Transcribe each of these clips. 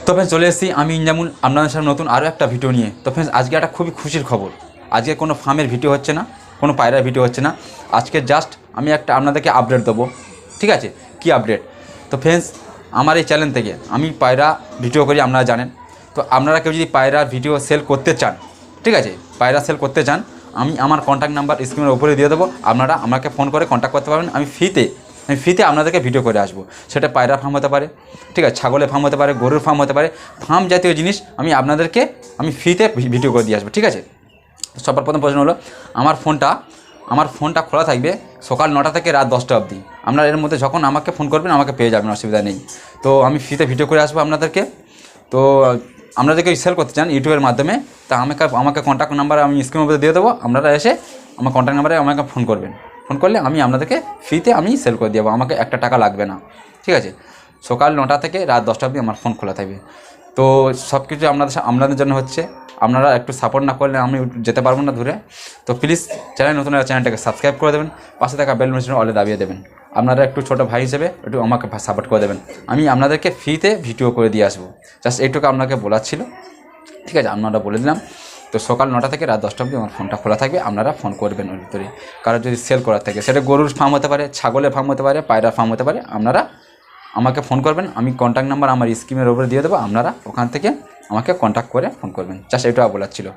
তো ফ্রেন্ডস চলে এসেছি আমি ইনজামুল আপনাদের সামনে নতুন আরও একটা ভিডিও নিয়ে। তো ফ্রেন্ডস আজকে একটা খুবই খুশির খবর। আজকে কোনো ফার্মের ভিডিও হচ্ছে না, কোনো পায়রার ভিডিও হচ্ছে না। আজকে জাস্ট আমি একটা আপনাদেরকে আপডেট দেবো, ঠিক আছে? কি আপডেট? তো ফ্রেন্ডস আমার এই চ্যানেল থেকে আমি পায়রা ভিডিও করি, আপনারা জানেন। তো আপনারা কেউ যদি পায়রার ভিডিও সেল করতে চান, ঠিক আছে, পায়রা সেল করতে চান, আমি আমার কন্ট্যাক্ট নাম্বার স্ক্রিনের উপরে দিয়ে দেবো। আপনারা আমাকে ফোন করে কন্ট্যাক্ট করতে পারবেন। আমি ফ্রিতে আপনাদেরকে ভিডিও করে আসবো। সেটা পায়রা ফার্ম হতে পারে, ঠিক আছে, ছাগলের ফার্ম হতে পারে, গরুর ফার্ম হতে পারে, ফার্ম জাতীয় জিনিস আপনাদেরকে আমি ফ্রিতে ভিডিও করে দিয়ে আসবো, ঠিক আছে? সবার প্রথম প্রশ্ন হলো, আমার ফোনটা খোলা থাকবে সকাল 9টা থেকে রাত 10টা অবধি। আপনারা এর মধ্যে যখন আমাকে ফোন করবেন আমাকে পেয়ে যাবেন, অসুবিধা নেই। তো আমি ফ্রিতে ভিডিও করে আসবো আপনাদেরকে। তো আপনাদেরকে সেল করতে চান ইউটিউবের মাধ্যমে, তা আমাকে কন্ট্যাক্ট নাম্বার আমি স্ক্রিনের মধ্যে দিয়ে দেবো। আপনারা এসে আমার কন্ট্যাক্ট নাম্বারে আমাকে ফোন করবেন। ফোন করলে আমি আপনাদেরকে ফ্রিতে আমি সেল করে দেবো, আমাকে একটা টাকা লাগবে না, ঠিক আছে? সকাল 9টা থেকে রাত 10টা অবধি আমার ফোন খোলা থাকবে। তো সব কিছু আপনাদের জন্য হচ্ছে। আপনারা একটু সাপোর্ট না করলে আমি যেতে পারবো না দূরে। তো প্লিজ নতুন চ্যানেলটাকে সাবস্ক্রাইব করে দেবেন, পাশে থাকা বেল বাটন অলে দাবিয়ে দেবেন। আপনারা একটু ছোটো ভাই হিসেবে একটু আমাকে সাপোর্ট করে দেবেন। আমি আপনাদেরকে ফ্রিতে ভিডিও করে দিয়ে আসবো। জাস্ট এইটুকু আপনাকে বলার ছিল, ঠিক আছে? আপনারা বলে দিলাম। তো সকাল 9টা থেকে রাত 10টা অবধি আমার ফোনটা খোলা থাকবে। আপনারা ফোন করবেন ওর ভিতরে। কারো যদি সেল করার থাকে, সেটা গরুর ফার্ম হতে পারে, ছাগলের ফার্ম হতে পারে, পায়রা ফার্ম হতে পারে, আপনারা আমাকে ফোন করবেন। আমি কন্ট্যাক্ট নাম্বার আমার স্ক্রিনের উপরে দিয়ে দেবো। আপনারা ওখান থেকে আমাকে কন্ট্যাক্ট করে ফোন করবেন। জাস্ট এটা বলার ছিল।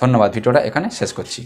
ধন্যবাদ। ভিডিওটা এখানে শেষ করছি।